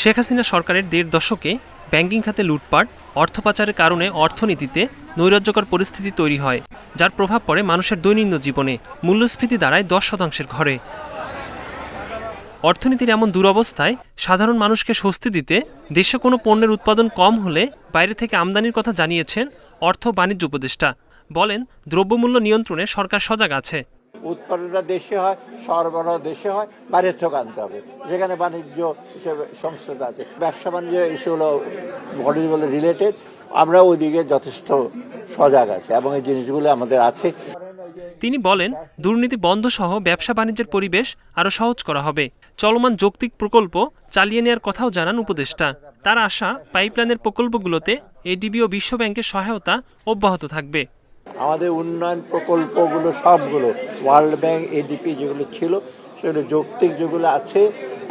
শেখ হাসিনা সরকারের ১.৫ দশকে ব্যাংকিং খাতে লুটপাট, অর্থ পাচারের কারণে অর্থনীতিতে নৈরাজ্যকর পরিস্থিতি তৈরি হয়, যার প্রভাব পড়ে মানুষের দৈনন্দিন জীবনে। মূল্যস্ফীতি দাঁড়ায় ১০% ঘরে। অর্থনীতির এমন দুরবস্থায় সাধারণ মানুষকে স্বস্তি দিতে দেশে কোনো পণ্যের উৎপাদন কম হলে বাইরে থেকে আমদানির কথা জানিয়েছেন অর্থ বাণিজ্য উপদেষ্টা। বলেন, দ্রব্যমূল্য নিয়ন্ত্রণে সরকার সজাগ আছে। উৎপাদনটা দেশে হয়, সরবরাহ দেশে হয়, বাইরে থেকে আনতে হবে। যেখানে বাণিজ্য হিসেবে সংস্থাটা আছে, ব্যবসা বাণিজ্য ইস্যুগুলো বডি বলে রিলেটেড, আমরা ওইদিকে যথেষ্ট সজাগ আছি এবং এই জিনিসগুলো আমাদের আছে। তিনি বলেন, দুর্নীতি বন্ধ সহ ব্যবসা বাণিজ্যের পরিবেশ আরও সহজ করা হবে। চলমান যৌক্তিক প্রকল্প চালিয়ে নেওয়ার কথাও জানান উপদেষ্টা। তার আশা, পাইপলাইনের প্রকল্পগুলোতে এডিবি ও বিশ্বব্যাংকের সহায়তা অব্যাহত থাকবে। আমাদের উন্নয়ন প্রকল্পগুলো সবগুলো ওয়ার্ল্ড ব্যাংক, এডিপি যেগুলো ছিল সেগুলো যৌক্তিক যেগুলো আছে,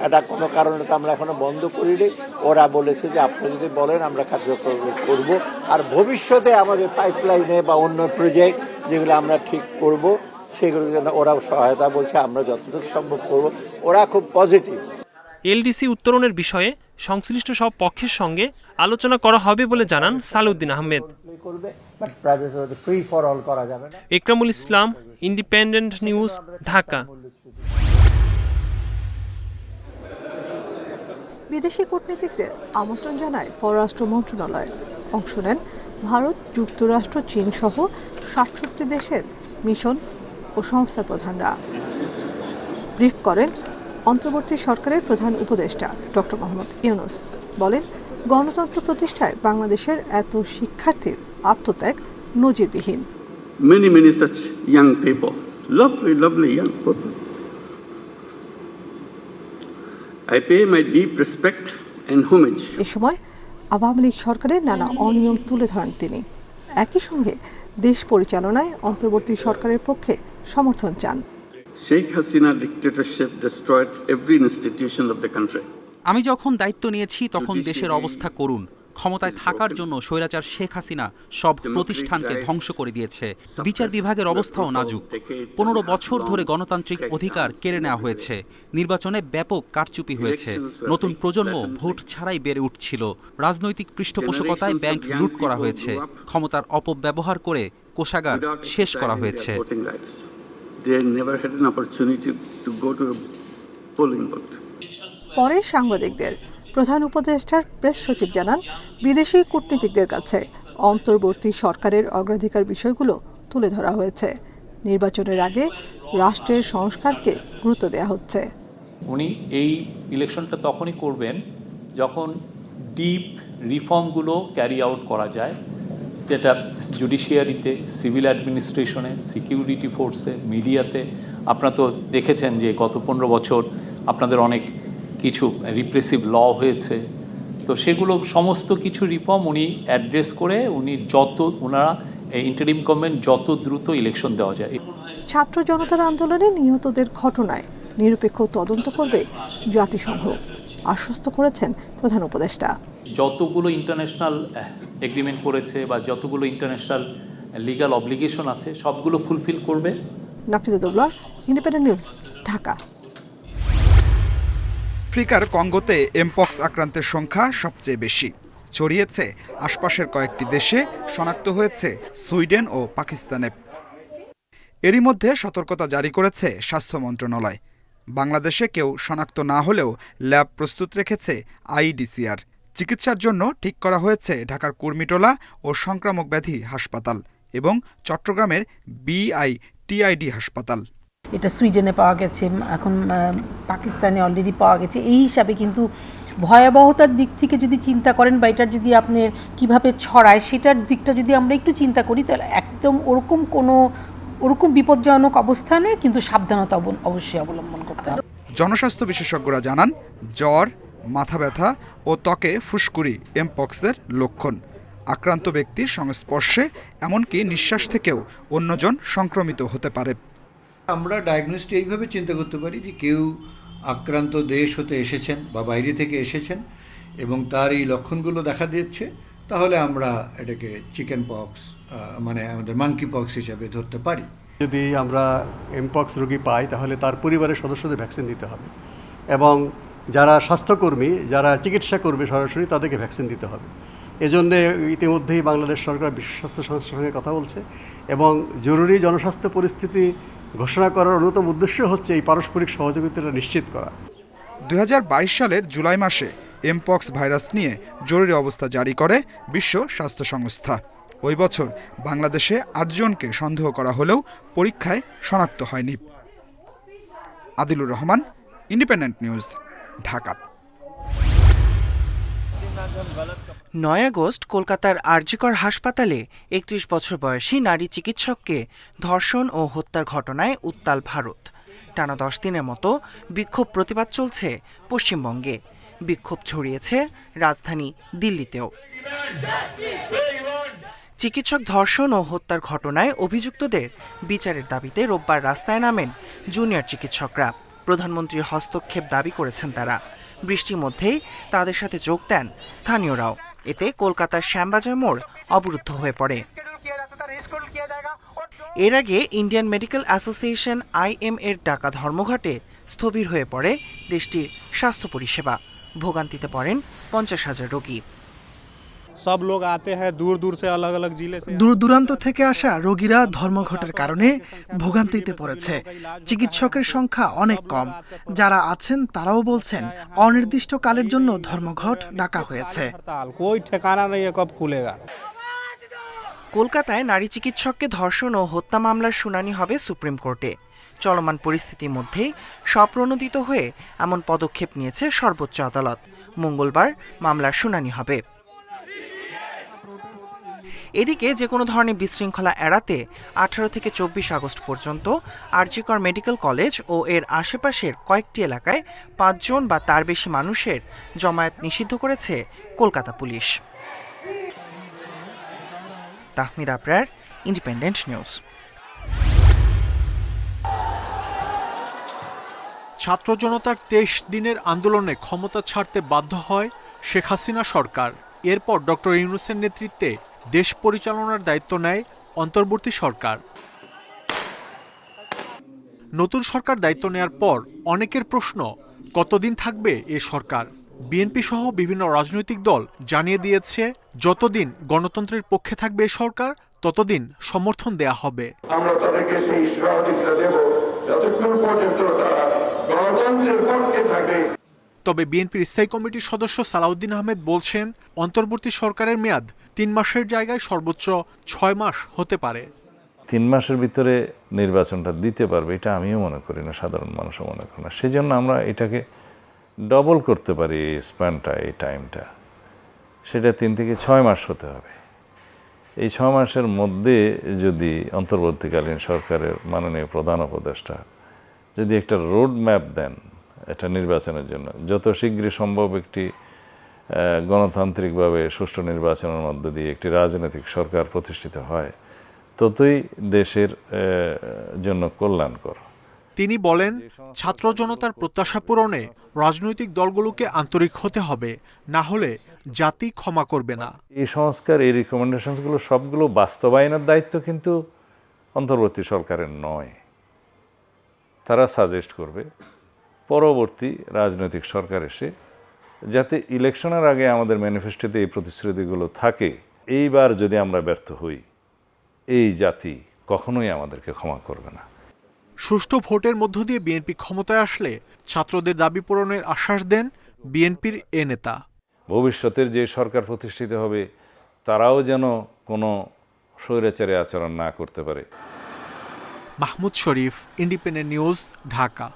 এটা কোনো কারণে তো আমরা এখনো বন্ধ করিনি। ওরা বলেছে যে আপনি যদি বলেন আমরা কার্যকর করব। আর ভবিষ্যতে আমাদের পাইপলাইনে বা অন্য প্রজেক্ট যেগুলো আমরা ঠিক করব সেগুলো যেন ওরাও সহায়তা বলছে, আমরা যতটুকু সম্ভব করব। ওরা খুব পজিটিভ। এলডিসি উত্তরণের বিষয়ে সংশ্লিষ্ট সব পক্ষের সঙ্গে আলোচনা করা হবে বলে জানান সালাউদ্দিন আহমেদ। ইকরামুল ইসলাম, ইন্ডিপেন্ডেন্ট নিউজ, ঢাকা। বিদেশি কূটনীতিকদের আমন্ত্রণ জানায় পররাষ্ট্র মন্ত্রণালয়। অংশ নেন ভারত, যুক্তরাষ্ট্র, চীন সহ ৬৭ দেশের মিশন ও সংস্থার প্রধানরা। ব্রিফ করেন অন্তর্বর্তী সরকারের প্রধান উপদেষ্টা ডক্টর মোহাম্মদ ইউনূস। বলেন, গণতন্ত্র প্রতিষ্ঠায় বাংলাদেশের এত শিক্ষার্থীর আত্মত্যাগ নজিরবিহীন। Many such young people, lovely young people. I pay my deep respect and homage. এ সময় আওয়ামী লীগ সরকারের নানা অনিয়ম তুলে ধরেন তিনি। একই সঙ্গে দেশ পরিচালনায় অন্তর্বর্তী সরকারের পক্ষে সমর্থন চান। Sheikh Hasina dictatorship destroyed every institution of the country. আমি যখন দায়িত্ব নিয়েছি তখন দেশের অবস্থা করুণ। ক্ষমতায় থাকার জন্য স্বৈরাচার শেখ হাসিনা সব প্রতিষ্ঠানকে ধ্বংস করে দিয়েছে। বিচার বিভাগের অবস্থাও নাজুক। ১৫ বছর ধরে গণতান্ত্রিক অধিকার কেড়ে নেওয়া হয়েছে। নির্বাচনে ব্যাপক কারচুপি হয়েছে। নতুন প্রজন্ম ভোট ছাড়াই বেড়ে উঠছিল। রাজনৈতিক পৃষ্ঠপোষকতায় ব্যাংক লুট করা হয়েছে। ক্ষমতার অপব্যবহার করে কোষাগার শেষ করা হয়েছে। পরে সাংবাদিকদের প্রধান উপদেষ্টার প্রেস সচিব জানান, বিদেশি কূটনীতিকদের কাছে অন্তর্বর্তী সরকারের অগ্রাধিকার বিষয়গুলো তুলে ধরা হয়েছে। নির্বাচনের আগে রাষ্ট্রের সংস্কারকে গুরুত্ব দেওয়া হচ্ছে। উনি এই ইলেকশনটা তখনই করবেন যখন ডিপ রিফর্মগুলো ক্যারি আউট করা যায়, যেটা জুডিশিয়ারিতে, সিভিল অ্যাডমিনিস্ট্রেশনে, সিকিউরিটি ফোর্সে, মিডিয়াতে। আপনারা তো দেখেছেন যে গত 15 বছর আপনাদের অনেক কিছু রিপ্রেসিভ ল হয়েছে, তো সেগুলো সমস্ত কিছু রিফর্ম উনি অ্যাড্রেস করে ওনারা ইন্টারিম গভর্নমেন্ট যত দ্রুত ইলেকশন দেওয়া যায়। ছাত্র জনতার আন্দোলনে নিহতদের ঘটনায় নিরপেক্ষ তদন্ত করবে জাতিসংঘ, আশ্বস্ত করেছেন প্রধান উপদেষ্টা। যতগুলো ইন্টারন্যাশনাল এগ্রিমেন্ট করেছে বা যতগুলো ইন্টারন্যাশনাল লিগ্যাল অব্লিগেশন আছে সবগুলো ফুলফিল করবে। Nafiza Daula, independent news, Dhaka. আফ্রিকার কঙ্গোতে এমপক্স আক্রান্তের সংখ্যা সবচেয়ে বেশি। ছড়িয়েছে আশপাশের কয়েকটি দেশে, শনাক্ত হয়েছে সুইডেন ও পাকিস্তানে। এরই মধ্যে সতর্কতা জারি করেছে স্বাস্থ্য মন্ত্রণালয়। বাংলাদেশে কেউ শনাক্ত না হলেও ল্যাব প্রস্তুত রেখেছে আইডিসিআর। চিকিৎসার জন্য ঠিক করা হয়েছে ঢাকার কুর্মিটোলা ও সংক্রামক ব্যাধি হাসপাতাল এবং চট্টগ্রামের বিআইটিআইডি হাসপাতাল। এটা সুইডেনে পাওয়া গেছে, এখন পাকিস্তানে অলরেডি পাওয়া গেছে। এই হিসাবে কিন্তু ভয়াবহতার দিক থেকে যদি চিন্তা করেন বা এটার যদি আপনার কীভাবে ছড়ায় সেটার দিকটা যদি আমরা একটু চিন্তা করি, তাহলে একদম ওরকম বিপজ্জনক অবস্থানে কিন্তু সাবধানতা অবশ্যই অবলম্বন করতে হবে। জনস্বাস্থ্য বিশেষজ্ঞরা জানান, জ্বর, মাথা ব্যথা ও ত্বকে ফুসকুড়ি এমপক্সের লক্ষণ। আক্রান্ত ব্যক্তির সংস্পর্শে এমনকি নিঃশ্বাস থেকেও অন্যজন সংক্রমিত হতে পারে। আমরা ডায়াগনোসটি এইভাবে চিন্তা করতে পারি যে কেউ আক্রান্ত দেশ হতে এসেছেন বা বাইরে থেকে এসেছেন এবং তার এই লক্ষণগুলো দেখা দিচ্ছে, তাহলে আমরা এটাকে চিকেন পক্স মানে আমাদের মাঙ্কি পক্স হিসাবে ধরতে পারি। যদি আমরা এমপক্স রোগী পাই তাহলে তার পরিবারের সদস্যদের ভ্যাকসিন দিতে হবে এবং যারা স্বাস্থ্যকর্মী, যারা চিকিৎসা করবে সরাসরি তাদেরকে ভ্যাকসিন দিতে হবে। এজন্যে ইতিমধ্যেই বাংলাদেশ সরকার বিশ্ব স্বাস্থ্য সংস্থার সঙ্গে কথা বলছে এবং জরুরি জনস্বাস্থ্য পরিস্থিতি ঘোষণা করার অন্যতম উদ্দেশ্য হচ্ছে এই পারস্পরিক সহযোগিতাটা নিশ্চিত করা। 2022 সালের জুলাই মাসে এমপক্স ভাইরাস নিয়ে জরুরি অবস্থা জারি করে বিশ্ব স্বাস্থ্য সংস্থা। ওই বছর বাংলাদেশে 8 জনকে সন্দেহ করা হলেও পরীক্ষায় শনাক্ত হয়নি। Adilur Rahman, independent news, Dhaka. 9 August কলকাতার আরজিকর হাসপাতালে 31 বছর বয়সী নারী চিকিৎসককে ধর্ষণ ও হত্যার ঘটনায় উত্তাল ভারত। টানা 10 দিনের মতো বিক্ষোভ প্রতিবাদ চলছে পশ্চিমবঙ্গে। বিক্ষোভ ছড়িয়েছে রাজধানী দিল্লিতেও। চিকিৎসক ধর্ষণ ও হত্যার ঘটনায় অভিযুক্তদের বিচারের দাবিতে রোববার রাস্তায় নামেন জুনিয়র চিকিৎসকরা। প্রধানমন্ত্রীর হস্তক্ষেপ দাবি করেছেন তারা। বৃষ্টির মধ্যেই তাদের সাথে যোগ দেন স্থানীয়রাও। এতে কলকাতার শ্যামবাজার মোড় অবরুদ্ধ হয়ে পড়ে। এর আগে ইন্ডিয়ান মেডিকেল অ্যাসোসিয়েশন IM এর ডাকা ধর্মঘটে স্থবির হয়ে পড়ে দেশটির স্বাস্থ্য পরিষেবা। ভোগান্তিতে পড়েন 50,000 রোগী। সব লোক আতে হ্যায় দূর দূর সে আলাদা আলাদা জিলে সে। দূর দূরান্ত থেকে আসা রোগীরা ধর্মঘটের কারণে ভোগান্তিতে পড়েছে। চিকিৎসকের সংখ্যা অনেক কম। যারা আছেন তারাও বলছেন অনির্দিষ্টকালের জন্য ধর্মঘট ডাকা হয়েছে। কোই ঠিকানা নেই কব খুলেগা। কলকাতায় নারী চিকিৎসককে ধর্ষণ ও হত্যা মামলার শুনানি হবে সুপ্রিম কোর্টে। চলমান পরিস্থিতির মধ্যেই স্বপ্রণোদিত হয়ে এমন পদক্ষেপ নিয়েছে সর্বোচ্চ আদালত। মঙ্গলবার মামলার শুনানি হবে। এদিকে যে কোনো ধরনের বিশৃঙ্খলা এড়াতে 18 থেকে 24 আগস্ট পর্যন্ত আরজিকর মেডিকেল কলেজ ও এর আশেপাশের কয়েকটি এলাকায় 5 জন বা তার বেশি মানুষের জমায়েত নিষিদ্ধ করেছে Kolkata police. Tahmid Abrar, independent news. ছাত্র জনতার 23 দিনের আন্দোলনে ক্ষমতা ছাড়তে বাধ্য হয় শেখ হাসিনা সরকার। এরপর ডক্টর ইউনূসের নেতৃত্বে দেশ পরিচালনার দায়িত্ব নেয় অন্তর্বর্তী সরকার। নতুন সরকার দায়িত্ব নেয়ার পর অনেকের প্রশ্ন, কতদিন থাকবে এ সরকার? বিএনপি সহ বিভিন্ন রাজনৈতিক দল জানিয়ে দিয়েছে, যতদিন গণতন্ত্রের পক্ষে থাকবে এ সরকার ততদিন সমর্থন দেয়া হবে। আমরা তাদেরকে সেই সহযোগিতা দেব যতক্ষণ পর্যন্ত তারা গণতন্ত্রের পক্ষে থাকে। তবে বিএনপির স্থায়ী কমিটির সদস্য সালাউদ্দিন আহমেদ বলছেন, অন্তর্বর্তী সরকারের মেয়াদ 3 মাসের জায়গায় সর্বোচ্চ 6 মাস হতে পারে। 3 মাসের ভিতরে নির্বাচনটা দিতে পারবে এটা আমিও মনে করি না, সাধারণ মানুষও মনে করে না। সেজন্য আমরা এটাকে ডবল করতে পারি, এই স্প্যানটা, এই টাইমটা, সেটা 3 থেকে 6 মাস হতে হবে। এই 6 মাসের মধ্যে যদি অন্তর্বর্তীকালীন সরকারের মাননীয় প্রধান উপদেষ্টা যদি একটা রোড ম্যাপ দেন এটা নির্বাচনের জন্য, যত শীঘ্রই সম্ভব একটি গণতান্ত্রিকভাবে সুষ্ঠু নির্বাচনের মধ্য দিয়ে একটি রাজনৈতিক সরকার প্রতিষ্ঠিত হয়, ততই দেশের জন্য কল্যাণকর। তিনি বলেন, ছাত্র জনতার প্রত্যাশা পূরণে রাজনৈতিক দলগুলোকে আন্তরিক হতে হবে, না হলে জাতি ক্ষমা করবে না। এই সংস্কার, এই রিকমেন্ডেশনগুলো সবগুলো বাস্তবায়নের দায়িত্ব কিন্তু অন্তর্বর্তী সরকারের নয়। তারা সাজেস্ট করবে পরবর্তী রাজনৈতিক সরকার এসে, যাতে ইলেকশনের আগে আমাদের ম্যানিফেস্টোতে এই প্রতিশ্রুতিগুলো থাকে। এইবার যদি আমরা ব্যর্থ হই, এই জাতি কখনোই আমাদেরকে ক্ষমা করবে না। সুষ্ঠু ভোটের মধ্য দিয়ে বিএনপি ক্ষমতায় আসলে ছাত্রদের দাবি পূরণের আশ্বাস দেন বিএনপির এ নেতা। ভবিষ্যতের যে সরকার প্রতিষ্ঠিত হবে তারাও যেন কোনো স্বৈরাচারী আচরণ না করতে পারে। মাহমুদ শরীফ, ইন্ডিপেন্ডেন্ট নিউজ, ঢাকা।